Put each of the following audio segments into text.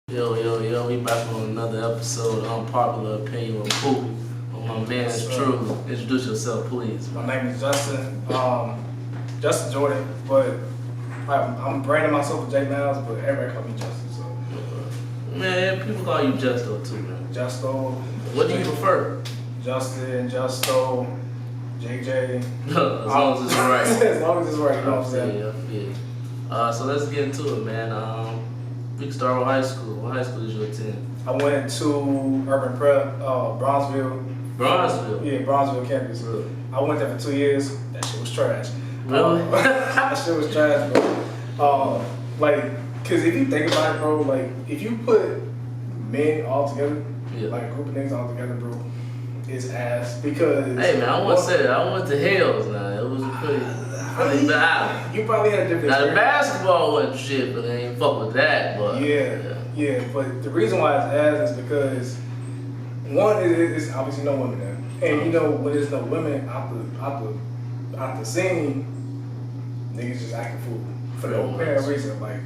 Yo, we back on another episode of Unpopular Opinion with Pooh. My man is True. Introduce yourself, please. My name is Justin. Justin Jordan, but I'm branding myself with J Miles, but everybody call me Justin. So Man, people call you Justo too, man. Justo. What do you prefer? Justin, Justo, JJ. As long as it's right. As long as it's right, you know what I'm saying? Yeah. So let's get into it, man. We can start with high school. What high school did you attend? I went to Urban Prep, Bronzeville. Bronzeville? Yeah, Bronzeville campus. Really? I went there for 2 years. That shit was trash. Really? That shit was trash, bro. Cause if you think about it, bro, like if you put men all together, like a group of niggas all together, bro, it's ass. Because hey man, I want to say that I went to Hales now. It was pretty bad. You probably had a different. Now the basketball wasn't shit, but they ain't fuck with that. But yeah. But the reason why it's ass is because one is obviously no women there, and you know when there's no women out the scene, niggas just acting fool for no apparent reason. Like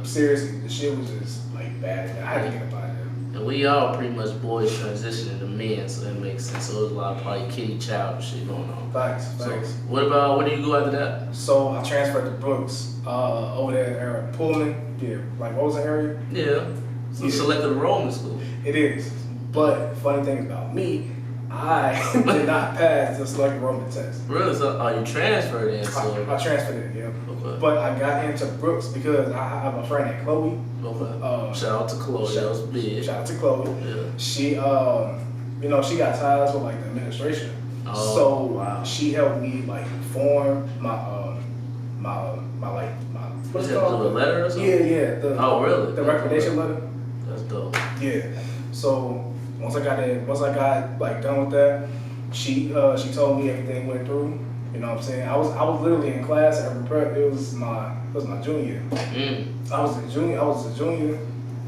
seriously, the shit was just like bad. And I had to get up out of there. And we all pretty much boys transitioning to men, so that makes sense. So there's a lot of probably kitty child shit going on. Facts. So where do you go after that? So I transferred to Brooks, over there in area Pullman. Yeah, like what was the area? Yeah. So you selected a Roman school. It is. But funny thing about me, I did not pass the select Roman test. Really? So you transferred in? So I transferred in, yeah. Okay. But I got into Brooks because I have a friend named Chloe. Okay. Shout out to Chloe. That was big. Shout out to Chloe. Yeah. She, she got ties with like the administration. Oh, so wow. She helped me like form my what's it called? A letter or something? Yeah. Oh, really? The recommendation letter. That's dope. Yeah. So once I got like done with that, she told me everything went through. You know what I'm saying? I was literally in class at Urban Prep. It was my junior. I was a junior,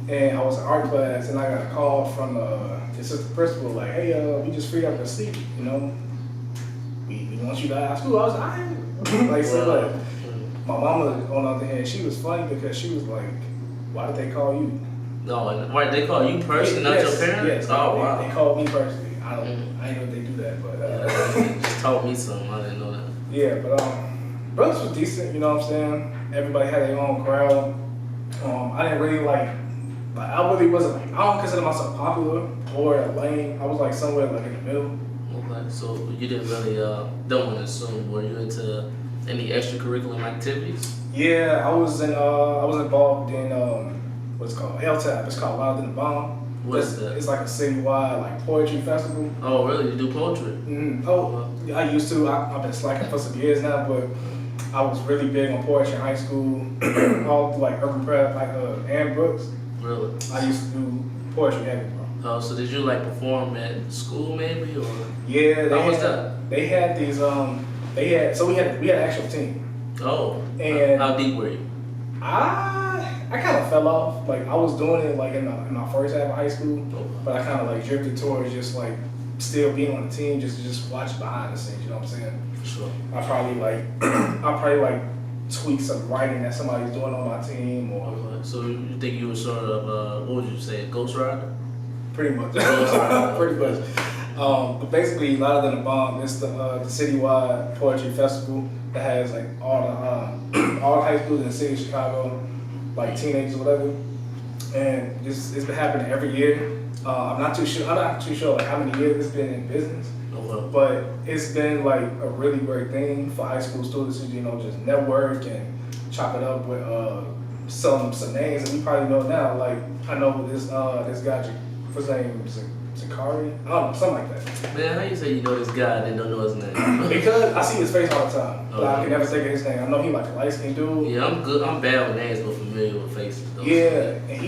and I was in art class, and I got a call from the assistant principal like, hey, we just freed up the seat. You know, we want you to ask school. I was like, my mama on the other hand, she was funny because she was like, why did they call you? No, right? They call you personally, not your parents? Yes. Oh, wow. They called me personally. I didn't know they do that, but just taught me something. I didn't know that. Yeah, but Brooks was decent. You know what I'm saying? Everybody had their own crowd. I didn't really I really wasn't I don't consider myself popular or lame. I was like somewhere like in the middle. Okay, so you didn't really don't want to assume. Were you into any extracurricular activities? Yeah, I was involved in what's it called LTAP. It's called Louder Than the Bomb. What is that? It's like a citywide like poetry festival. Oh, really? You do poetry? Mm-hmm. Oh, I used to. I've been slacking for some years now, but I was really big on poetry in high school, all through like Urban Prep, and Brooks. Really? I used to do poetry heavy, bro. Oh, so did you perform at school maybe, or? Yeah. How was that? They had these. We had an actual team. Oh. And how deep were you? I kind of fell off. Like I was doing it like in my first half of high school, but I kind of like drifted towards just like still being on the team, just watch behind the scenes. You know what I'm saying? Sure. I probably tweak some writing that somebody's doing on my team, or. Okay. So you think you were sort of what would you say, a ghostwriter? Pretty much. Pretty much. But basically, Louder Than the Bomb is the citywide poetry festival that has like all the high schools in the city of Chicago, like teenagers or whatever, and it's been happening every year. I'm not too sure like how many years it's been in business, but it's been like a really great thing for high school students to just network and chop it up with some names that we probably know now. Like I know this guy, what's his name? Zakari? I don't know, something like that. Man, how you say you know this guy and don't know his name? Because I see his face all the time, but I can never think of his name. I know he like a light skinned dude. Yeah, I'm good. I'm bad with names, but familiar with faces though. Yeah, and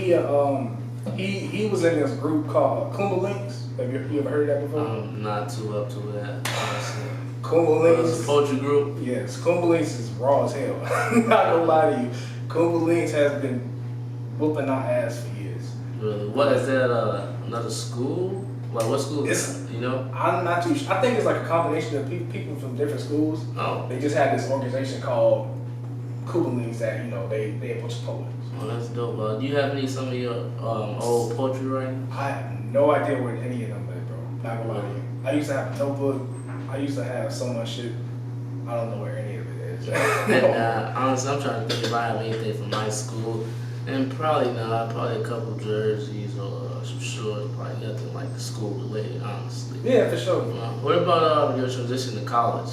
he was in this group called Kumba Links. Have you ever heard of that before? I'm not too up to that, honestly. Kumba Links. It's a poetry group? Yes, Kumba Links is raw as hell. I'm not gonna lie to you. Kumba Links has been whooping our ass for years. Really? What is that? Another school? Like what school is that? You know? I'm not too sure. I think it's like a combination of people from different schools. Oh. They just had this organization called Koopalinks that, they a bunch of poets. Oh, that's dope. Do you have some of your old poetry writing? I have no idea where any of them are, bro. Not gonna lie to you. I used to have a notebook. I used to have so much shit. I don't know where any of it is. And, honestly, I'm trying to think if I have anything from high school. And probably not. Probably a couple jerseys or some shorts. Probably nothing like school related, honestly. Yeah, for sure. What about your transition to college?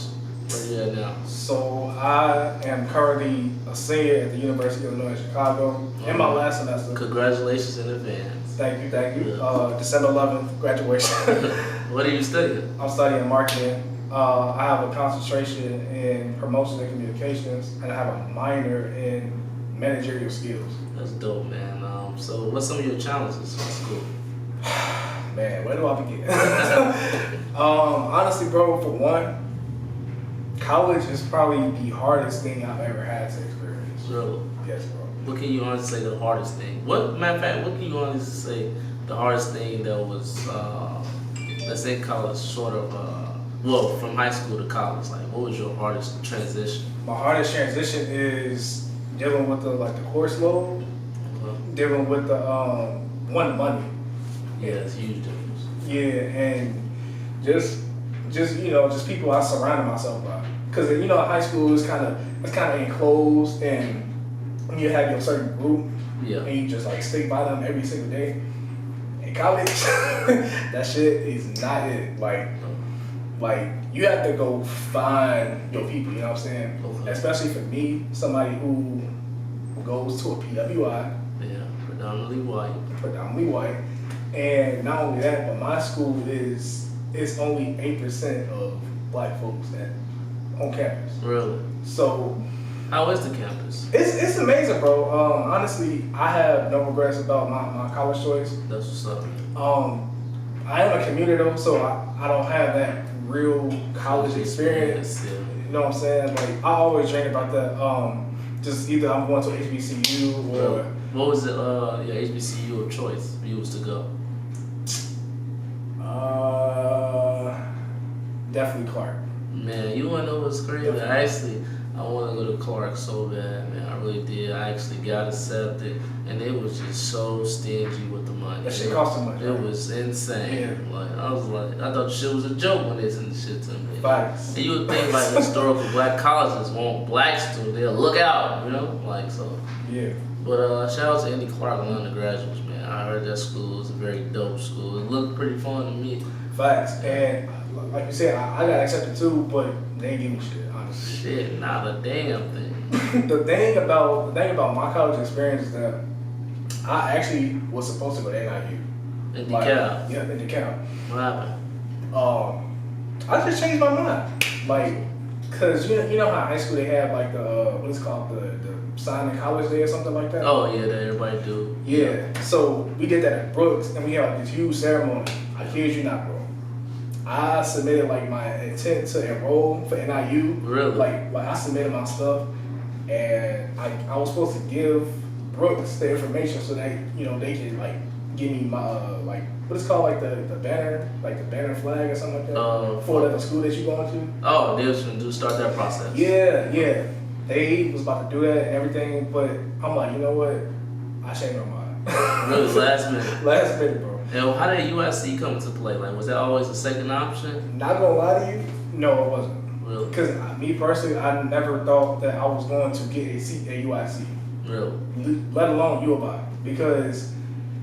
Where you at now? So I am currently a senior at the University of Illinois Chicago in my last semester. Congratulations in advance. Thank you. Yeah. December 11th, graduation. What are you studying? I'm studying marketing. I have a concentration in promotion and communications, and I have a minor in managerial skills. That's dope, man. So what's some of your challenges in school? Man, where do I begin? Honestly, bro, for one, college is probably the hardest thing I've ever had to experience. Really? Yes, bro. What can you honestly say the hardest thing? Matter of fact, what can you honestly say the hardest thing that was, let's say college, sort of, from high school to college? Like, what was your hardest transition? My hardest transition is dealing with the course load, dealing with the money. Yeah, it's a huge difference. Yeah, and just people I surrounded myself by. Because high school is kind of enclosed, and you have your certain group, Yeah. and you just stick by them every single day. In college, that shit is not it. Like you have to go find your people. You know what I'm saying? Okay. Especially for me, somebody who goes to a PWI. Yeah, predominantly white. And not only that, but my school it's only 8% of black folks on campus. Really? So How is the campus? it's amazing, bro. Honestly, I have no regrets about my college choice. That's what's up. I am a commuter though, so I don't have that real college experience. Yeah. You know what I'm saying? Like I always dream about that. Just either I'm going to HBCU or What was your HBCU of choice if you was to go? definitely Clark. Man, you wanna know what's crazy? I wanna go to Clark so bad, man. I really did. I actually got accepted, and they was just so stingy with the money. That shit cost too much. It was insane. Yeah. I thought shit was a joke when they sent the shit to me. Facts. And you would think like historical black colleges want black students, they'll look out, so. Yeah. But shout out to any Clark undergraduates, man. I heard that school is a very dope school. It looked pretty fun to me. Facts. And like you said, I got accepted too, but they didn't give me shit, honestly. Shit, not a damn thing. The thing about my college experience is that I actually was supposed to go to NIU. In DeKalb. Yeah, in DeKalb. What happened? I just changed my mind. Cause you know how high school they have the what is called the signing college day or something like that. Oh yeah, that everybody do. Yeah. So we did that at Brooks, and we had this huge ceremony. I kid you not, bro. I submitted my intent to enroll for NIU. Really? Like I submitted my stuff, and I was supposed to give Brooks the information so that they could give me my what is called the banner, the banner flag or something like that for whatever school that you going to. Oh, they was gonna start that process. Yeah. They was about to do that and everything, but I'm like, you know what? I changed my mind. Really, last minute. Last minute, bro. And how did USC come into play? Was that always a second option? Not gonna lie to you, no, it wasn't. Really? Because me personally, I never thought that I was going to get a seat at UIC. Really? Let alone U of I. Because,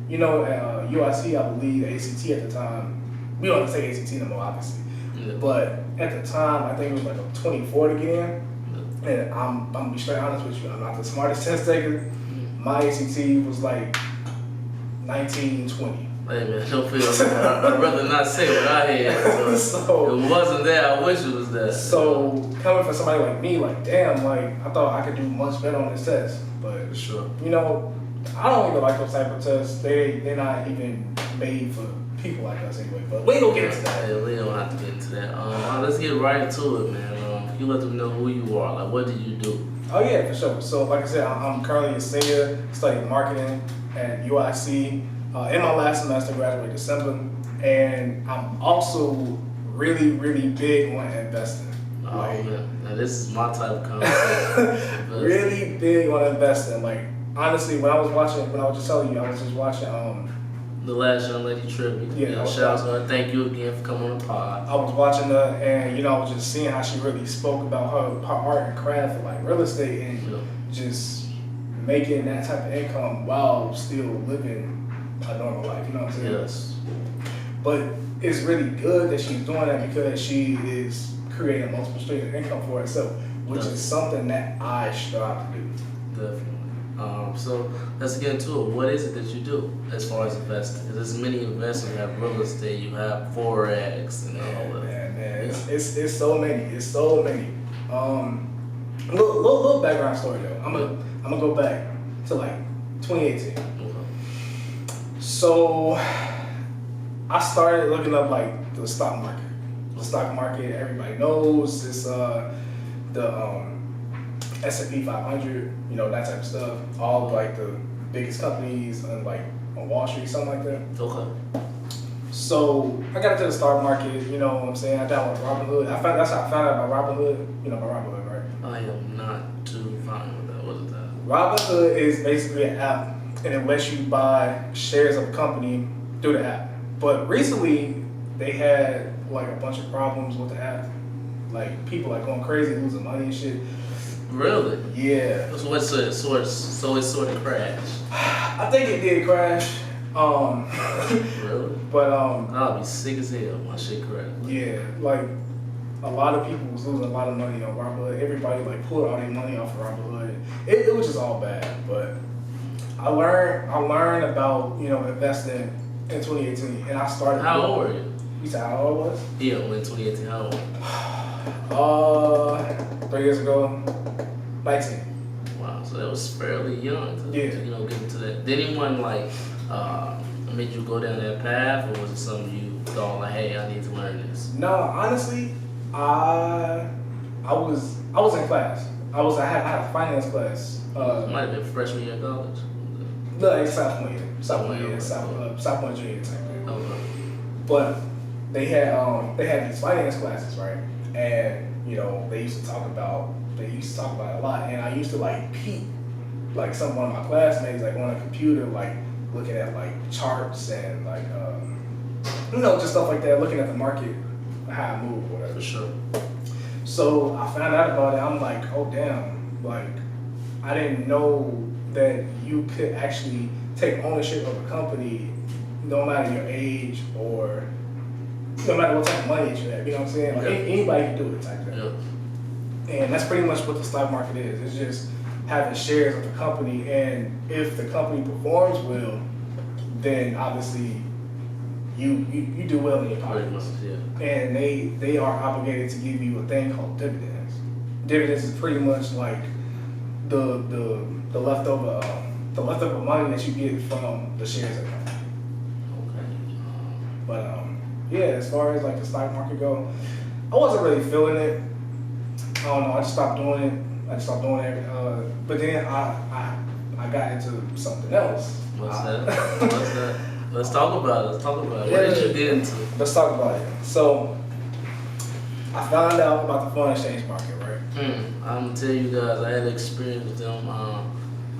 at UIC, I believe the ACT at the time, we don't have to take ACT no more, obviously. Yeah. But at the time, I think it was a 24 to get in. And I'm gonna be straight honest with you, I'm not the smartest test taker. My ACT was 19, 20. Hey man, don't feel I'd rather not say what I had. So it wasn't there, I wish it was there. So coming from somebody like me, damn, I thought I could do much better on this test. But sure. I don't even like those type of tests. They're not even made for people like us anyway. But we ain't gonna get into that. Yeah, we don't have to get into that. Let's get right into it, man. You let them know who you are. What do you do? Oh yeah, for sure. So like I said, I'm currently a senior studying marketing at UIC. In my last semester, graduated December, and I'm also really, really big on investing. Oh Like, man, now this is my type of conversation. really big on investing. Like, honestly, when I was just telling you, I was just watching. The last young lady tribute. Yeah, Shout out to her. Thank you again for coming on the pod. I was watching her, and I was just seeing how she really spoke about her art and craft, and like real estate, and Yeah. just making that type of income while still living a normal life. You know what I'm saying? Yes. But it's really good that she's doing that because she is creating multiple streams of income for herself, which is something that I strive to do. Definitely. So let's get into it. What is it that you do as far as investing? There's many investments. You have real estate, you have forex, and all that. Man, it's so many. It's so many. Little background story though. I'm gonna go back to like 2018. Okay. So I started looking up like the stock market. The stock market, everybody knows it's the S&P 500, that type of stuff. All of like the biggest companies on Wall Street, something like that. Okay. So I got into the stock market, you know what I'm saying? I downloaded Robinhood. That's how I found out about Robinhood. You know about Robinhood, right? I am not too fine with that. What is that? Robinhood is basically an app, and it lets you buy shares of a company through the app. But recently, they had like a bunch of problems with the app. Like people like going crazy, losing money and shit. Really? Yeah. So it sort of crashed. I think it did crash. Really? But I'll be sick as hell. My shit crashed. yeah, like a lot of people was losing a lot of money on Robinhood. Everybody like pulled all their money off of Robinhood. It was just all bad. But I learned about investing in 2018, and I started. How old were you? You said how old I was? Yeah, when 2018. How old? 3 years ago, 19. Wow. So that was fairly young to Yeah. get into that. Did anyone made you go down that path, or was it something you thought like, hey, I need to learn this? No, honestly, I was in class. I had a finance class. It might have been freshman year of college. No, it's sophomore year, sophomore junior type thing. Okay. But they had these finance classes, right? And they used to talk about it a lot. And I used to like peep like one of my classmates like on a computer like looking at like charts and like just stuff like that, looking at the market, how it moved or whatever. For sure. So I found out about it. I'm like, oh damn, like I didn't know that you could actually take ownership of a company no matter your age or no matter what type of money that you have. You know what I'm saying? Like Yeah. anybody can do it type thing. Yeah. And that's pretty much what the stock market is. It's just having shares of the company, and if the company performs well, then obviously you do well in your Pretty much, pockets. yeah. And they are obligated to give you a thing called dividends. Dividends is pretty much like the leftover money that you get from the shares of the company. Okay. But yeah, as far as like the stock market go, I wasn't really feeling it. I don't know. I just stopped doing it. But then I got into something else. What's that? Let's talk about it. What did you get into? Let's talk about it. So I found out about the foreign exchange market, right? I'm gonna tell you guys, I had an experience with them. I'm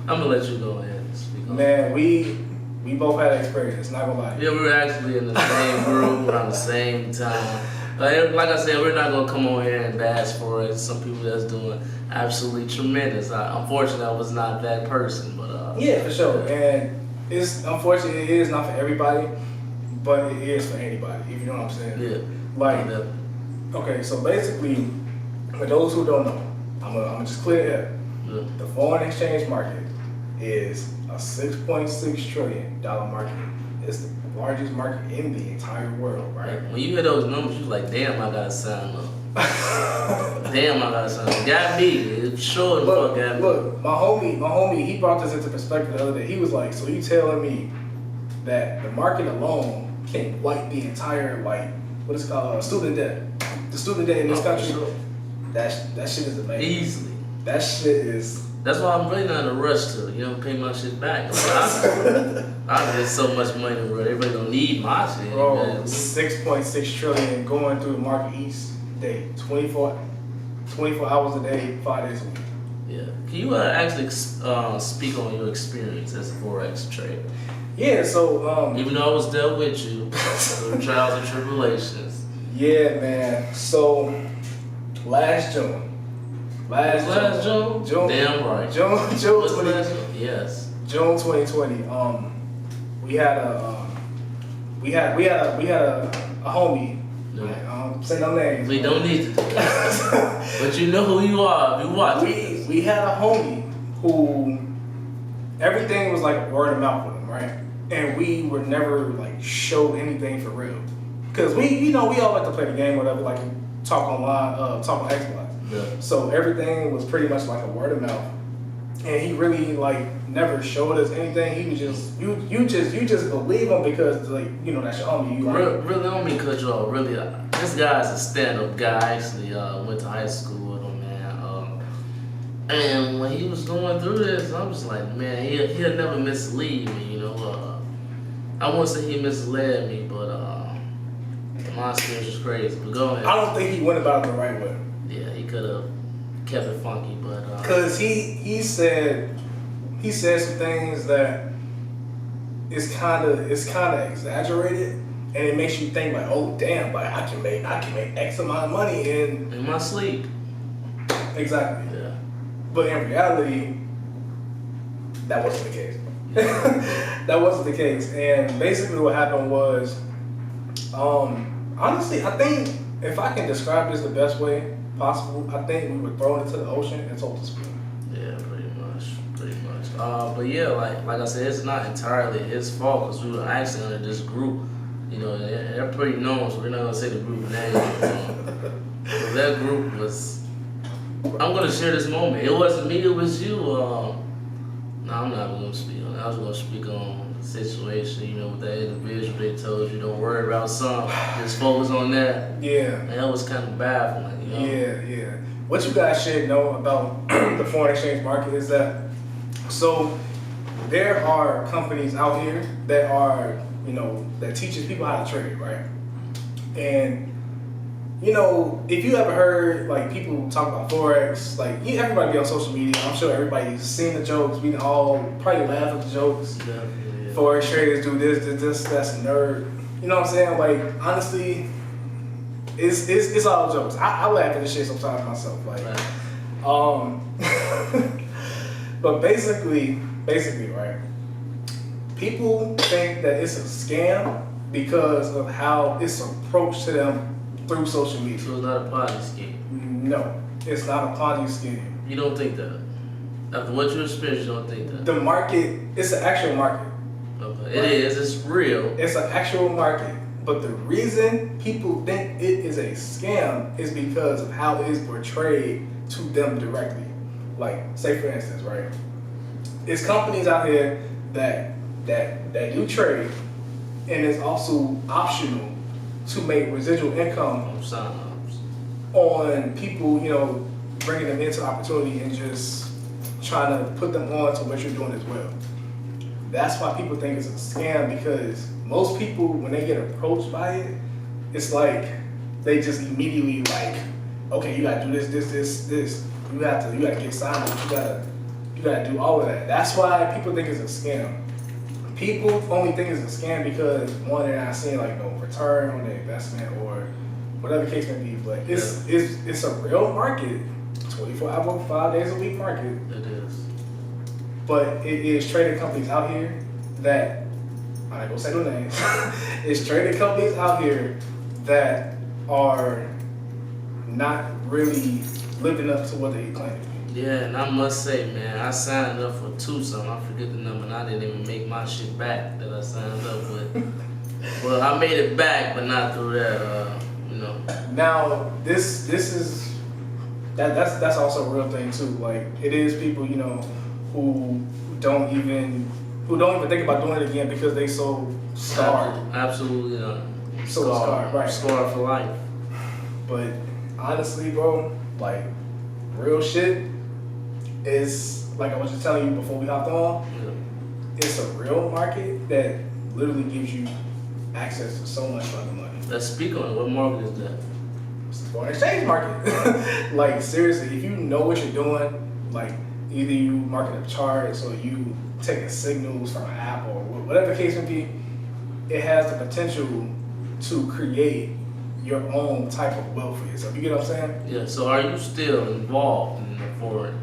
gonna let you go ahead and speak on it. Man, we both had experience. Not gonna lie. Yeah, we were actually in the same group around the same time. Like I said, we're not gonna come on here and bash for it. Some people that's doing absolutely tremendous. Unfortunately, I was not that person, but Yeah, for sure. And it's unfortunately it is not for everybody, but it is for anybody. If you know what I'm saying. yeah. Like, Yeah. okay, so basically, for those who don't know, I'm gonna just clear it up. Yeah. The foreign exchange market is a $6.6 trillion market. It's the largest market in the entire world, right? When you hear those numbers, you're like, damn, I gotta sign up. Damn, I gotta sign up. Got me. It sure the fuck got me. Look, my homie, he brought this into perspective the other day. He was like, so you telling me that the market alone can wipe the entire, like, what is it called, student debt. The student debt in this country, Sure. that shit is amazing. Easily. That shit is... That's why I'm really not in a rush to, pay my shit back. I get so much money in the world. Everybody don't need my shit. Bro, man. 6.6 trillion going through the market each day, 24 24 hours a day, 5 days a week. Yeah. Can you actually speak on your experience as a forex trader? Yeah, so Even though I was there with you, through trials and tribulations. yeah, man. So last June. Last June? Damn right. June What's 20, last June? Yes. June 2020. We had a homie. No. Say no names. We don't need to do that. But you know who you are. You watch. We had a homie who everything was like word of mouth with him, right? And we were never like showed anything for real. Cause we all like to play the game, whatever, like talk online, talk on Xbox. Yeah. So everything was pretty much like a word of mouth. And he really like never showed us anything. He was just you just believe him because like that's your homie. You like Really, don't mean to cut you off. Really, this guy's a stand-up guy. I actually went to high school with him, man. And when he was going through this, I was like, man, he'll never mislead me. I won't say he misled me, but my experience was crazy. But go ahead. I don't think he went about it the right way. Yeah, he could have kept it funky, but Cause he said some things that it's kind of exaggerated, and it makes you think like, oh damn, like I can make X amount of money in my sleep. Exactly. Yeah. But in reality, that wasn't the case. That wasn't the case, and basically what happened was, honestly, I think if I can describe this the best way possible, I think we were thrown into the ocean and told to swim. Yeah, pretty much. But yeah, like I said, it's not entirely his fault because we were actually under this group. They're pretty known, so we're not gonna say the group name. So that group was. I'm gonna share this moment. It wasn't me. It was you. No, I'm not gonna speak on that. I was gonna speak on the situation. With that individual, they told you don't worry about something, just focus on that. Yeah. And that was kind of baffling. Yeah. What you guys should know about the foreign exchange market is that, so there are companies out here that are, that teaches people how to trade, right? And, if you ever heard, like, people talk about Forex, like, everybody be on social media, I'm sure everybody's seen the jokes, we can all probably laugh at the jokes. Yeah. Forex traders do this, that's a nerd. You know what I'm saying? Like, honestly, it's all jokes. I laugh at this shit sometimes myself. Like, Right. But basically, right? People think that it's a scam because of how it's approached to them through social media. So it's not a Ponzi scheme. No, it's not a Ponzi scheme. You don't think that? After what you experienced, you don't think that? The market, it's an actual market. Okay. Right? It is. It's real. It's an actual market. But the reason people think it is a scam is because of how it is portrayed to them directly. Like, say for instance, right? It's companies out here that do trade, and it's also optional to make residual income Sign-ups. on people, bringing them into opportunity and just trying to put them on to what you're doing as well. That's why people think it's a scam, because most people, when they get approached by it, it's like they just immediately like, okay, you gotta do this. You gotta get signed up. You gotta do all of that. That's why people think it's a scam. People only think it's a scam because one, they're not seeing like no return on their investment or whatever the case may be. But it's a real market, 24 hour, 5 days a week market. It is. But it is trading companies out here that, I'm not gonna say no names, it's trading companies out here that are not really living up to what they claim to be. Yeah, and I must say, man, I signed up for something. I forget the number, and I didn't even make my shit back that I signed up with. Well, I made it back, but not through that, Now, this is that's also a real thing too. Like, it is people, who don't even think about doing it again because they so scarred. Absolutely, So scarred, right? Scarred for life. But honestly, bro, like, real shit is, like I was just telling you before we hopped on, it's a real market that literally gives you access to so much fucking money. Let's speak on it. What market is that? It's the foreign exchange market. Like seriously, if you know what you're doing, like either you market up charts or you taking signals from an app or whatever the case may be, it has the potential to create your own type of wealth for yourself. You get what I'm saying? Yeah. So are you still involved in the forex?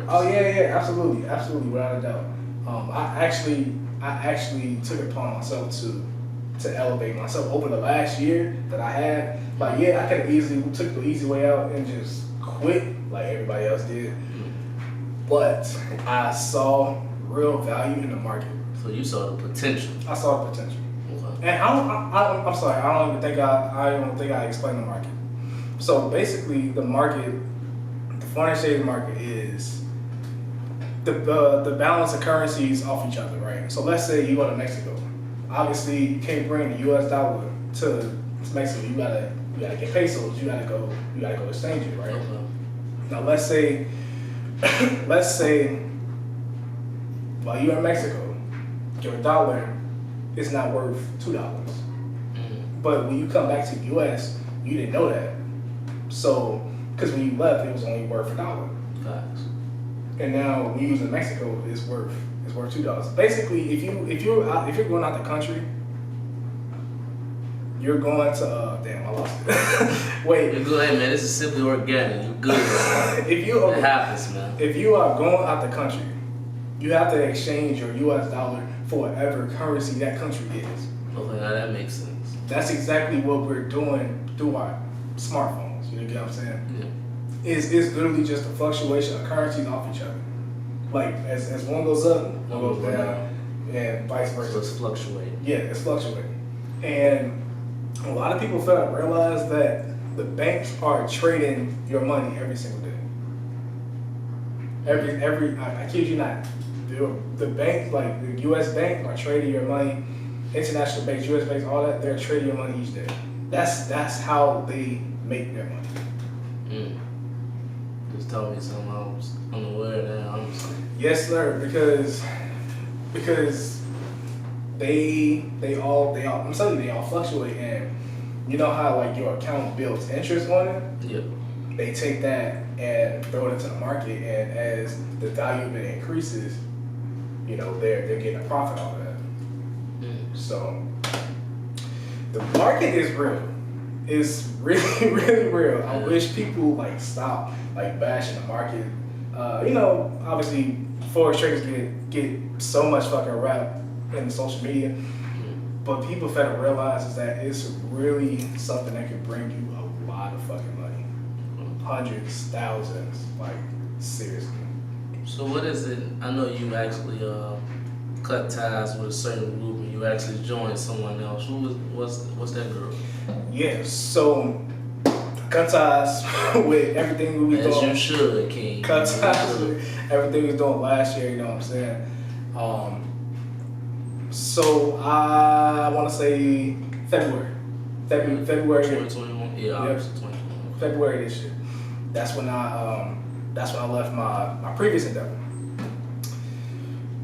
Oh yeah, absolutely, without a doubt. I actually took it upon myself to elevate myself over the last year that I had. Like yeah, I could have easily took the easy way out and just quit like everybody else did. But I saw real value in the market. So you saw the potential. I saw the potential. Okay. And I'm sorry, I don't think I explained the market. So basically the market, the foreign exchange market is the balance of currencies off each other, right? So let's say you go to Mexico. Obviously you can't bring the US dollar to Mexico. You gotta get pesos, you gotta go exchange it, right? Okay. Now let's say while you're in Mexico, your dollar is not worth $2. But when you come back to the US, you didn't know that. So, because when you left, it was only worth $1. Facts. And now when you use in Mexico, it's worth $2. Basically, if you're going out the country, you're going to damn, I lost it. Wait. You're good, man. This is simply organic. You're good. Man. It happens, man. If you are going out the country, you have to exchange your US dollar for whatever currency that country is. Okay, now that makes sense. That's exactly what we're doing through our smartphones. You know what I'm saying? Yeah. It's literally just a fluctuation of currencies off each other. Like as one goes up, one goes down, and vice versa. So it's fluctuating. Yeah, it's fluctuating. And a lot of people fail to realize that the banks are trading your money every single day. I kid you not. The bank, like the U.S. bank, are trading your money. International banks, U.S. banks, all that, they're trading your money each day. That's how they make their money. Just told me something I was unaware of. Honestly. Yes, sir. Because they all I'm telling you, they all fluctuate, and you know how like your account builds interest on it. Yeah. They take that and throw it into the market, and as the value of it increases, you know, they're getting a profit off of that. So the market is real. It's really, really real. I wish people like stop like bashing the market. You know, obviously forex traders get so much fucking rap in social media, but people fail to realize is that it's really something that can bring you a lot of fucking money. Hundreds, thousands, like seriously. So what is it? I know you actually cut ties with a certain group and you actually joined someone else. What's that girl? Yeah, so cut ties with everything we was As doing. you should, King. Cut ties with everything we was doing last year, you know what I'm saying? So I want to say February 2021. Yeah, obviously 2021. February this year. That's when I left my previous endeavor.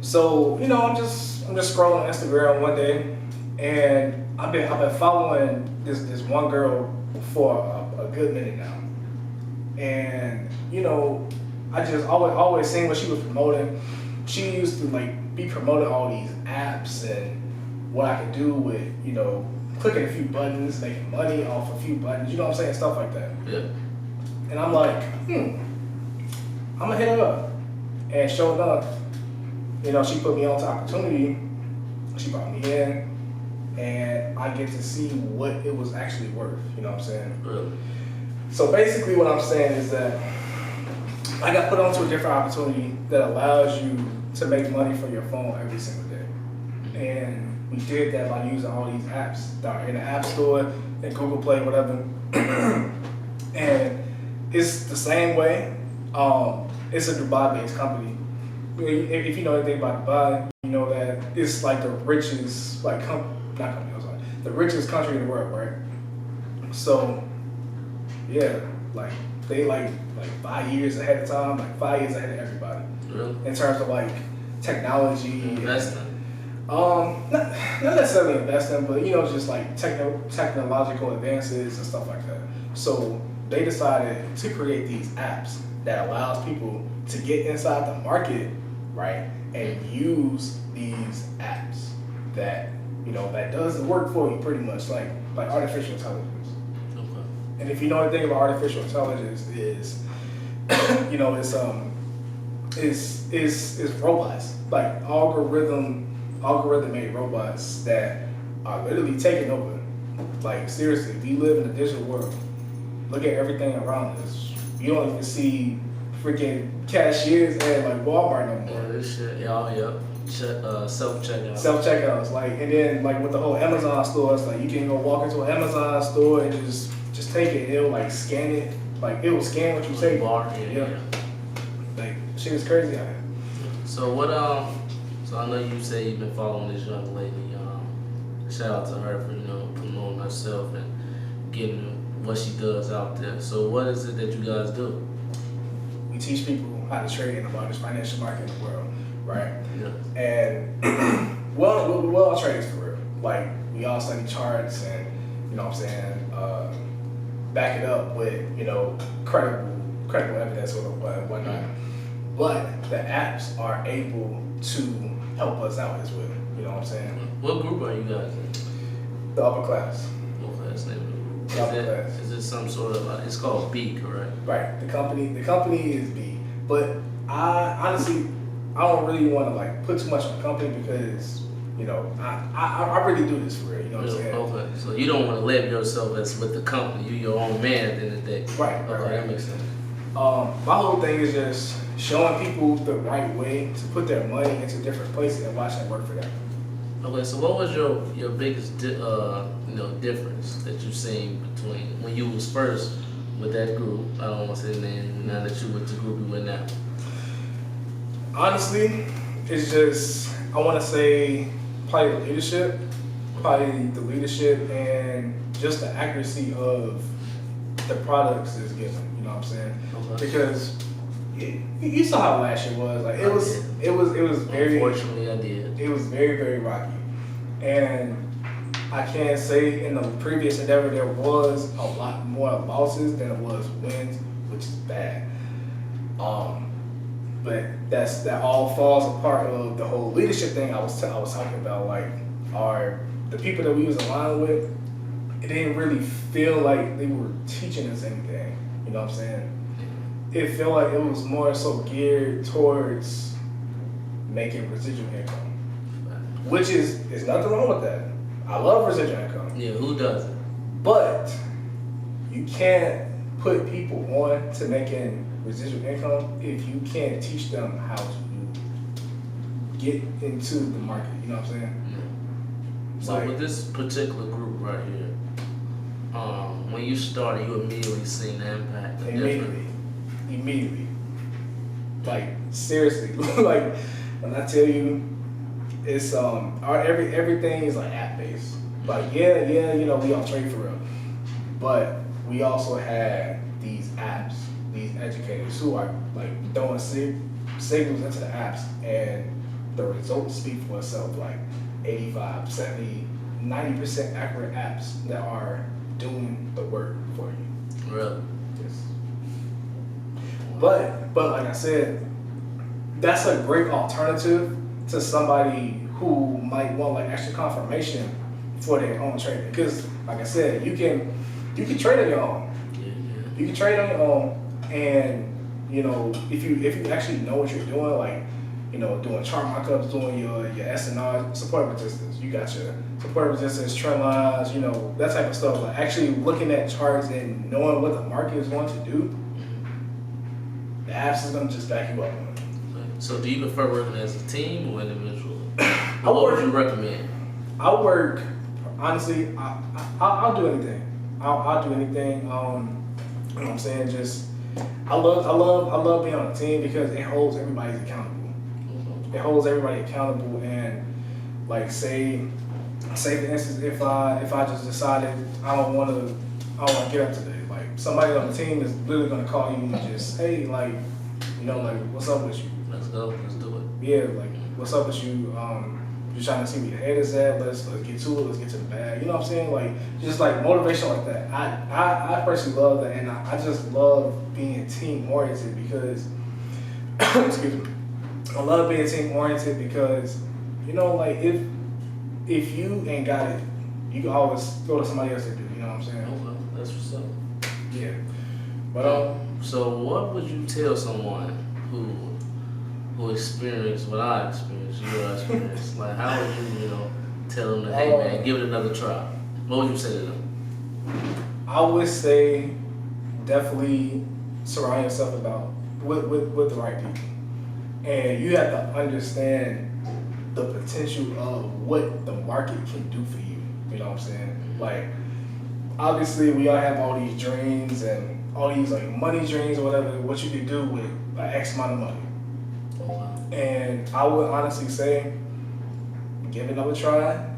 So you know, I'm just scrolling Instagram one day, and I've been following this one girl for a good minute now, and you know, I just always seen what she was promoting. She used to like be promoting all these apps and what I could do with, you know, clicking a few buttons, making money off a few buttons. You know what I'm saying? Stuff like that. Yeah. And I'm like, I'm gonna hit her up. And sure enough, you know, she put me on to opportunity. She brought me in, and I get to see what it was actually worth. You know what I'm saying? Really? So basically, what I'm saying is that I got put onto a different opportunity that allows you to make money from your phone every single day. And we did that by using all these apps that are in the App Store and Google Play, whatever. And it's the same way. It's a Dubai-based company. If you know anything about Dubai, you know that it's like the richest, the richest country in the world, right? So, yeah, like they like 5 years ahead of time, like 5 years ahead of everybody. Really? In terms of like technology, Investing. Not necessarily investing, but just like technological advances and stuff like that. So they decided to create these apps that allows people to get inside the market, right, and use these apps that that does the work for you pretty much, like artificial intelligence. Okay. And if you know anything about artificial intelligence, is it's robots, like algorithm-made robots that are literally taking over. Like seriously, we live in a digital world. Look at everything around us. You don't even see freaking cashiers at like Walmart no more. Yeah, this shit, yeah. Self-checkout. Self-checkouts, and then with the whole Amazon store, it's like you can go walk into an Amazon store and just take it. It'll scan it. It will scan what you say. Yeah. Shit is crazy out here. So what? So I know you say you've been following this young lady. Shout out to her for promoting herself and getting what she does out there. So what is it that you guys do? We teach people how to trade in the largest financial market in the world, right? Yeah. And we all traders for real. We all study charts and back it up with credible evidence or whatnot. But the apps are able to help us out as well. You know what I'm saying? What group are you guys in? The upper class. Okay, that's the name of The upper class. Is it some sort of it's called B, correct? Right. The company is B. But I honestly don't really want to put too much on the company because I really do this for real. You know what I'm saying? Okay. So you don't want to label yourself as with the company. You're your own man at the end of the day. Right. That makes sense. My whole thing is just showing people the right way to put their money into different places and watch that work for them. Okay, so what was your biggest difference that you've seen between when you was first with that group? I don't want to say the name. Now that you with the group you with now. Honestly, it's just I want to say probably the leadership and just the accuracy of the products is given. You know what I'm saying? Okay. Because you saw how last year was. It was very. Unfortunately, I did. It was very, very rocky, and I can say in the previous endeavor there was a lot more losses than it was wins, which is bad. But that all falls apart of the whole leadership thing I was talking about. The people that we was aligned with, it didn't really feel like they were teaching us anything. You know what I'm saying? It felt like it was more so geared towards making residual income, which is nothing wrong with that. I love residual income. Yeah, who doesn't? But you can't put people on to making residual income if you can't teach them how to get into the market. You know what I'm saying? Yeah. So with this particular group right here, when you started, you immediately seen the impact. Immediately. Seriously. When I tell you, it's everything is app based. We all trade for real. But we also had these apps, these educators who are throwing signals into the apps, and the results speak for itself. 85, 70, 90% accurate apps that are doing the work for you. Really? Yes. But like I said, that's a great alternative to somebody who might want extra confirmation for their own trading. Because like I said, you can trade on your own. Yeah. You can trade on your own, and if you actually know what you're doing, doing chart markups, doing your S&R support resistance, you got your support resistance, trend lines, that type of stuff. Actually looking at charts and knowing what the market is going to do, the apps is going to just back you up on it. So do you prefer working as a team or individual? What would you recommend? Honestly, I'll do anything. I'll do anything. You know what I'm saying? Just I love being on a team because it holds everybody accountable. It holds everybody accountable, and say for instance, if I just decided I don't want to get up today, somebody on the team is literally gonna call you and just, hey, what's up with you? Let's go. Let's do it. Yeah, what's up with you? You're trying to see where your head is at. Let's get to it. Let's get to the bag. You know what I'm saying? Like just like motivation like that. I personally love that, and I just love being team oriented because excuse me. I love being team oriented because you know like if you ain't got it, you can always go to somebody else to do. You know what I'm saying? Okay, that's what's up. Yeah. But So what would you tell someone who experienced what I experienced, your experience? Like how would you, tell them that, hey man, give it another try? What would you say to them? I would say definitely surround yourself with the right people. And you have to understand the potential of what the market can do for you. You know what I'm saying? Like obviously we all have all these dreams and all these like money dreams or whatever, what you can do with an X amount of money. And I would honestly say, give it another try,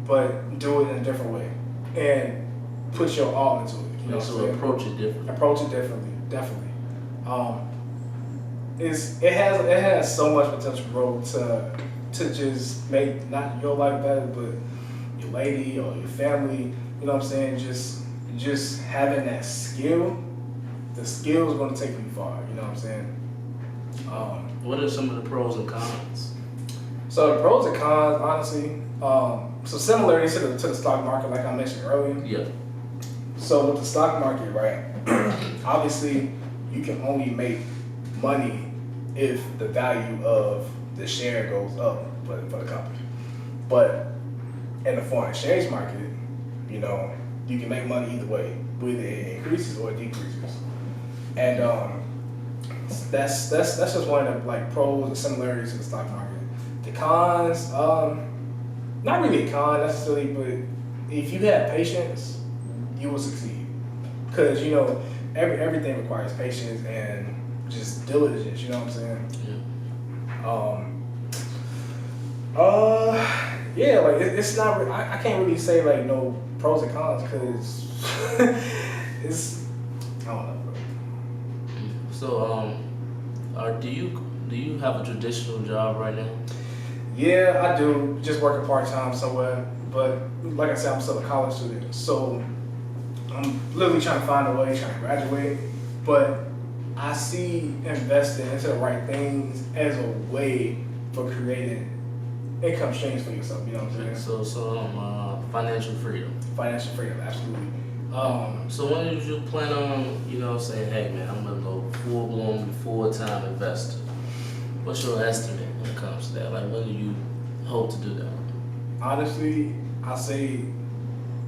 but do it in a different way. And put your all into it. You know So approach it differently. Approach it differently, definitely. It has so much potential, bro, to just make not your life better, but your lady or your family. You know what I'm saying? Just having that skill, the skill is going to take you far. You know what I'm saying? What are some of the pros and cons? So the pros and cons, honestly, so similarities to the stock market, like I mentioned earlier. Yeah. So with the stock market, right? Obviously, you can only make money if the value of the share goes up for the company. But in the foreign exchange market, you can make money either way, whether it increases or it decreases. And that's just one of the like pros and similarities to the stock market. The cons, not really a con necessarily, but if you have patience, you will succeed. Because everything requires patience and just diligence. You know what I'm saying? Yeah. Like it's not. I can't really say like no pros and cons because it's. I don't know. Bro. So do you have a traditional job right now? Yeah, I do. Just working part-time somewhere. But like I said, I'm still a college student. So I'm literally trying to find a way, trying to graduate. But I see investing into the right things as a way for creating income streams for yourself. You know what I'm saying? So financial freedom. Financial freedom, absolutely. So when did you plan on, saying, hey man, I'm gonna go full-blown, full-time investor? What's your estimate when it comes to that? Like when do you hope to do that? Honestly, I say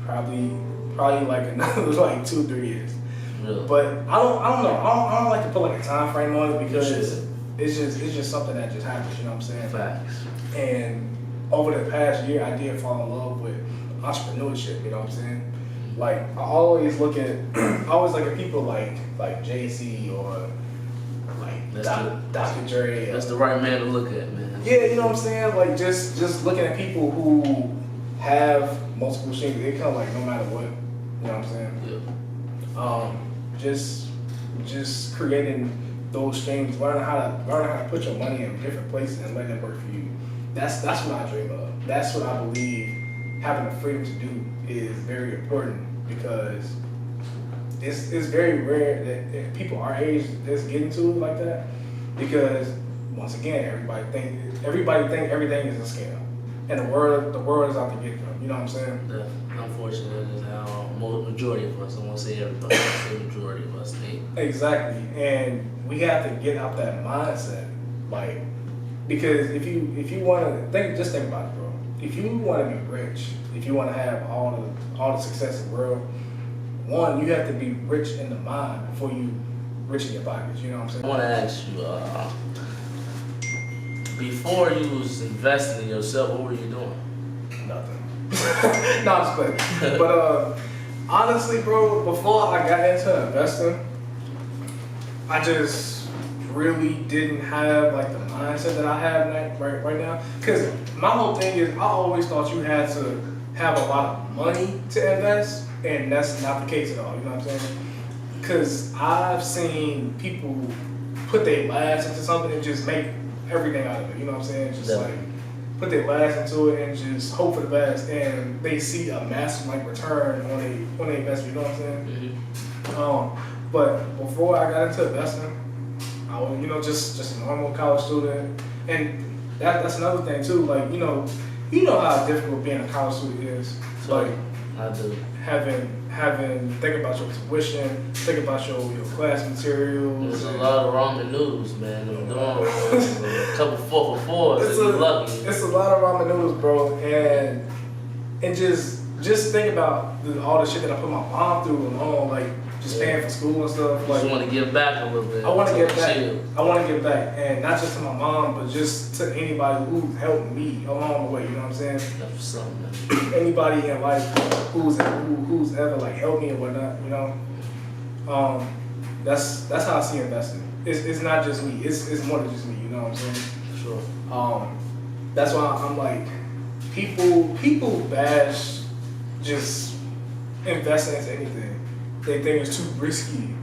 probably like another like 2-3 years. Really? But I don't know. I don't like to put like a time frame on it because Sure. it's just something that just happens. You know what I'm saying? Facts. And over the past year, I did fall in love with entrepreneurship. You know what I'm saying? Like I always look at people like Jay-Z or like Dr. Dre. That's the right man to look at, man. Yeah, you know what I'm saying? Like just looking at people who have multiple streams of income, like no matter what. You know what I'm saying? Yeah. Just creating those streams, learning how to put your money in different places and let it work for you. That's what I dream of. That's what I believe having the freedom to do is very important because it's very rare that people our age that's getting to it like that. Because once again, everybody think everything is a scam, and the world is out to get them. You know what I'm saying? Unfortunately, that is how majority of us. I won't say everybody, but the majority of us think. Exactly, and we have to get out that mindset, like because if you want to think about it, bro. If you want to be rich, if you want to have all the success in the world, one, you have to be rich in the mind before you rich in your pockets. You know what I'm saying? I want to ask you, before you was investing in yourself, what were you doing? Nothing. No, I'm just playing. But honestly, bro, before I got into investing, I just really didn't have like the mindset that I have right now. Because my whole thing is, I always thought you had to have a lot of money to invest, and that's not the case at all. You know what I'm saying? Because I've seen people put their lives into something and just make everything out of it. You know what I'm saying? Just like put their lives into it and just hope for the best, and they see a massive like return when they invest. You know what I'm saying? Mm-hmm. But before I got into investing, I was just a normal college student, and that's another thing too. Like you know how difficult being a college student is. So Like I do. think about your tuition, think about your class materials. There's a lot of ramen noodles, man. I'm doing a couple 4 for 4s if you're lucky. It's a lot of ramen noodles, bro, and just think about all the shit that I put my mom through alone, like just paying for school and stuff. You Like just want to give back a little bit. I want to give back. Chill. I want to give back, and not just to my mom, but just to anybody who's helped me along the way. You know what I'm saying? That's something, man. Anybody in life who's ever like helped me and whatnot. That's how I see investing. It's not just me. It's more than just me. You know what I'm saying? Sure. That's why I'm like, people bash just investing into anything. They think it's too risky,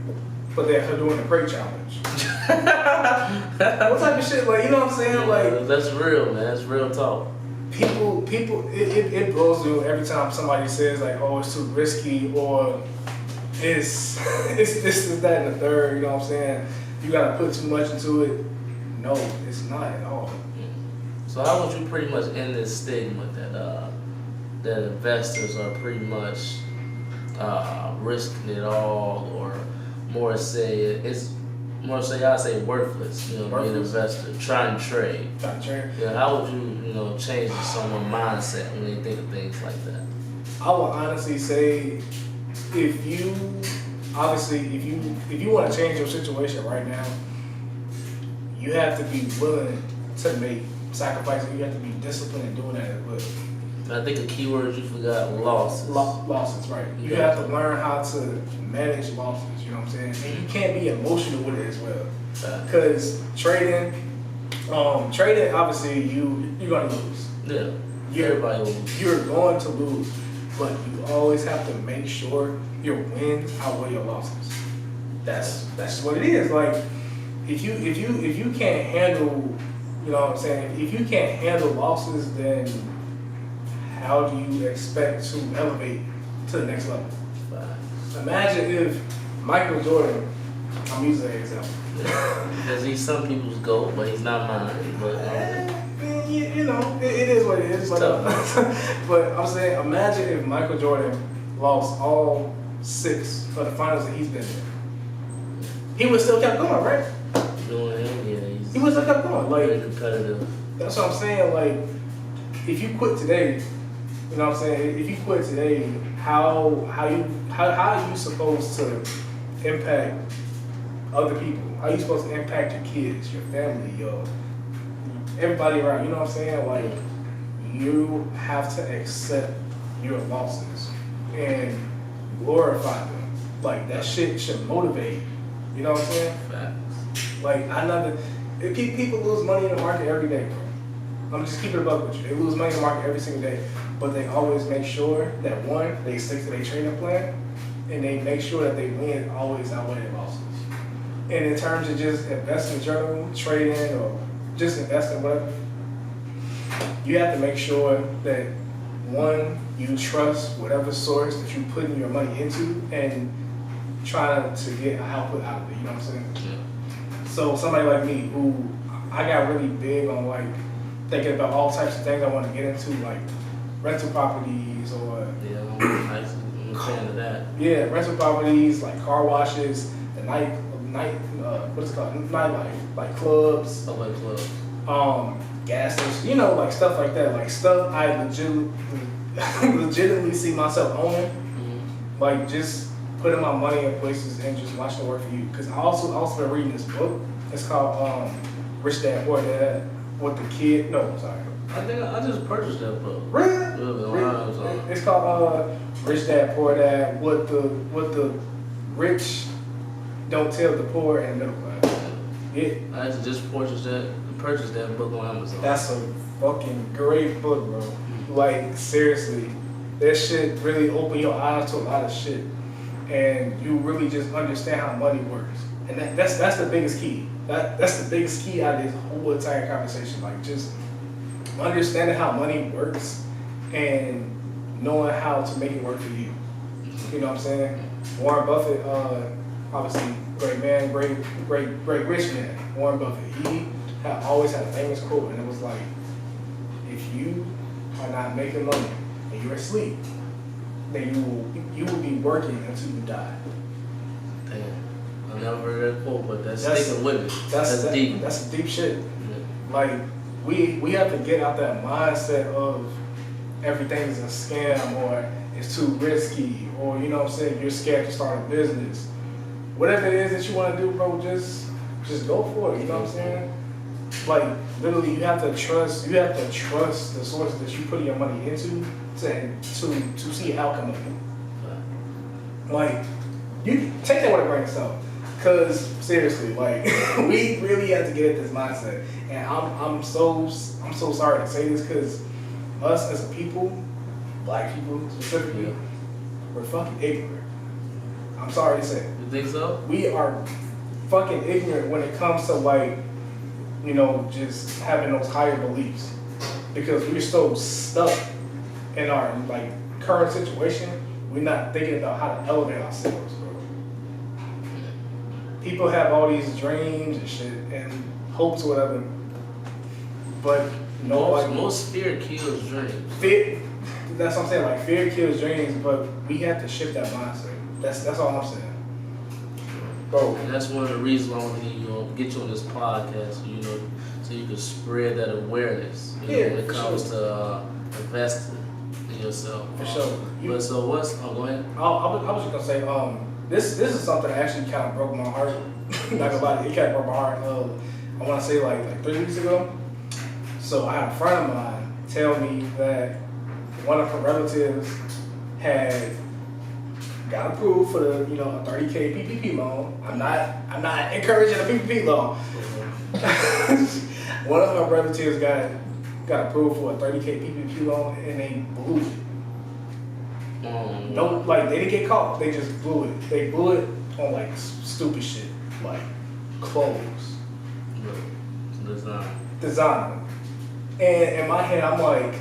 but they're doing the crate challenge. What type of shit? Like, you know what I'm saying? Like, that's real, man. That's real talk. people, it blows you every time somebody says like, oh, it's too risky, or it's this is that and the third. You know what I'm saying? You gotta put too much into it. No, it's not at all. So how would you pretty much end this stigma that investors are pretty much risking it all, or more say I say worthless, being an investor, trying to trade. Yeah, how would you, change someone's mindset when they think of things like that? I would honestly say, if you want to change your situation right now, you have to be willing to make sacrifices. You have to be disciplined in doing that as well. I think a key word you forgot, losses. Losses, right. You have to learn how to manage losses, you know what I'm saying? And you can't be emotional with it as well. Because trading, obviously, you're going to lose. Yeah, everybody will lose. You're going to lose, but you always have to make sure your wins outweigh your losses. That's what it is. Like, if you can't handle, you know what I'm saying? If you can't handle losses, then how do you expect to elevate to the next level? Imagine if Michael Jordan, I'm using that example. Because he's some people's goal, but he's not mine. But it is what it is. But I'm saying, imagine if Michael Jordan lost all 6 of the finals that he's been in. He would still kept going, right? Doing him, yeah. He would still kept going. Like, very competitive. That's what I'm saying. Like, if you quit today, you know what I'm saying? If you quit today, how are you supposed to impact other people? How are you supposed to impact your kids, your family, everybody around? You know what I'm saying? Like, you have to accept your losses and glorify them. Like, that shit should motivate you. You know what I'm saying? Facts. Like, people lose money in the market every day, bro. I'm just keeping it above with you. They lose money in the market every single day, but they always make sure that, one, they stick to their trading plan, and they make sure that they win always outweigh their losses. And in terms of just investing in general, trading, or just investing, whatever, you have to make sure that, one, you trust whatever source that you're putting your money into and trying to get an output out of it. You know what I'm saying? Yeah. So somebody like me, who I got really big on like thinking about all types of things I want to get into, like rental properties or yeah, I'm a fan of that. Yeah, rental properties, like car washes, the night what's it called? Nightlife, like clubs. Oh, like clubs. Gas stations, like stuff like that, like stuff I legitimately see myself owning. Mm-hmm. Like just putting my money in places and just watching it work for you. Because I also been reading this book. It's called Rich Dad Poor Dad. With the kid, no, sorry. I think I just purchased that book. Really? It's called Rich Dad Poor Dad. What the rich don't tell the poor and middle class. Yeah. I actually just purchased that book on Amazon. That's a fucking great book, bro. Like, seriously, that shit really opened your eyes to a lot of shit, and you really just understand how money works. And that's the biggest key. That's the biggest key out of this whole entire conversation. Like, just understanding how money works and knowing how to make it work for you. You know what I'm saying? Warren Buffett, obviously great man, great rich man. Warren Buffett, he had always had a famous quote, and it was like, if you are not making money and you're asleep, then you will be working until you die. Damn, I never heard that quote, but that's sticking with me. That's deep. That's deep shit. Yeah. Like we have to get out that mindset of everything is a scam or it's too risky or you know what I'm saying, you're scared to start a business. Whatever it is that you want to do, bro, just go for it. You know what I'm saying? Like literally, you have to trust the source that you put your money into to see the outcome of it. Like you take that with a grain of salt, cause seriously, like we really have to get at this mindset. And I'm so sorry to say this, cause us as a people, black people specifically, we're fucking ignorant. I'm sorry to say. You think so? We are fucking ignorant when it comes to like, you know, just having those higher beliefs, because we're so stuck in our like current situation. We're not thinking about how to elevate ourselves, bro. People have all these dreams and shit and hopes or whatever, but most fear kills dreams. Fear, that's what I'm saying. Like fear kills dreams, but we have to shift that mindset. That's all I'm saying. Bro. And that's one of the reasons why I want to get you on this podcast, you know, so you can spread that awareness, you know, when it comes to investing in yourself. For sure. But so what's? Oh, go ahead. I was just gonna say, this is something that actually kind of broke my heart. Not gonna lie, it kind of broke my heart. I want to say like 3 weeks ago. So I had a friend of mine tell me that one of her relatives had got approved for the, you know, a 30K PPP loan. I'm not encouraging a PPP loan. One of her relatives got approved for a 30K PPP loan and they blew it. No, like they didn't get caught. They just blew it. They blew it on like stupid shit, like clothes, designer. And in my head, I'm like,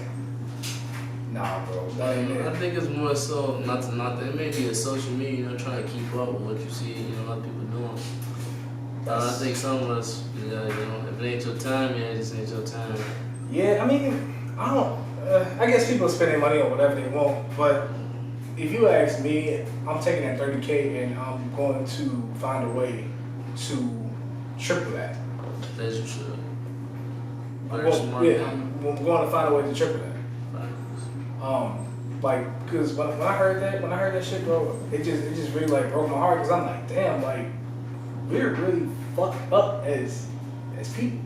nah, bro, that ain't it. I think it's more so not to. It may be a social media, you know, trying to keep up with what you see, you know, other people doing. I think some of us, you know, if it ain't your time, yeah, it just ain't your time. Yeah, I mean, I don't. I guess people spend their money on whatever they want, but if you ask me, I'm taking that 30K and I'm going to find a way to triple that. As you should. I'm going to find a way to triple that. Like, cause when I heard that shit, bro, it just really like broke my heart, cause I'm like, damn, like we're really fucked up as people.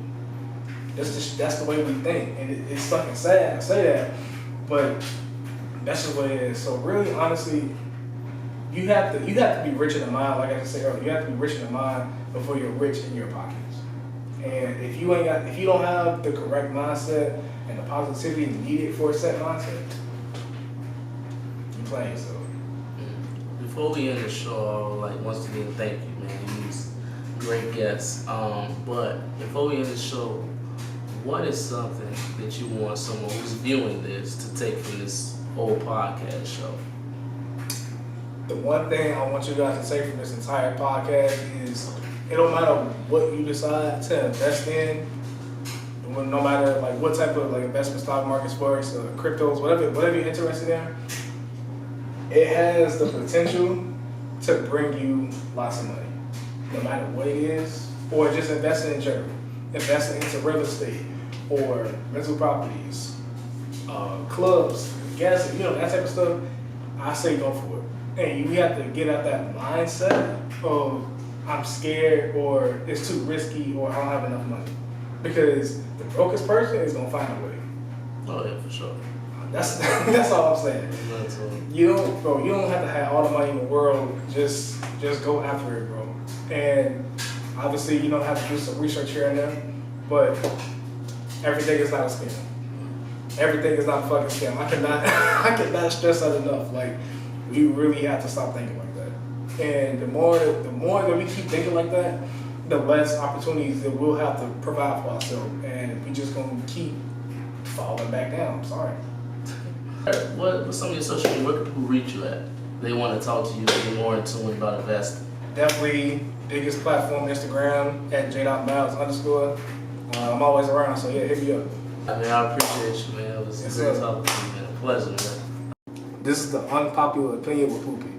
That's the way we think, and it's fucking sad to say that, but that's just what it is. So really, honestly, you have to be rich in the mind, like I just said earlier. You have to be rich in the mind before you're rich in your pockets. And if you don't have the correct mindset and the positivity needed for a set mindset, you're playing yourself. Before we end the show, I would like once again thank you, man. You was great guests. But before we end the show, what is something that you want someone who's viewing this to take from this whole podcast show? The one thing I want you guys to take from this entire podcast is it don't matter what you decide to invest in, no matter like what type of like investment, stock market, sports, cryptos, whatever you're interested in, it has the potential to bring you lots of money, no matter what it is, or just investing in general, investing into real estate or rental properties, clubs, gas, you know, that type of stuff. I say go for it. And you have to get out that mindset of I'm scared or it's too risky or I don't have enough money. Because the brokest person is gonna find a way. Oh yeah, for sure. That's all I'm saying. You don't have to have all the money in the world. Just go after it, bro. And obviously you don't have to do some research here and there, but everything is not a scam. Everything is not a fucking scam. I cannot stress that enough. Like, we really have to stop thinking like that. And the more that we keep thinking like that, the less opportunities that we'll have to provide for ourselves. And we just gonna keep falling back down. I'm sorry. What's some of your social media? Where can people reach you at? They want to talk to you, get more in tune about investing. Definitely biggest platform, Instagram at j.miles_. I'm always around, so yeah, hit me up. I mean, I appreciate you, man. It was Yes, good sir. talking to you, man. A pleasure, man. This is the unpopular opinion with Poopy.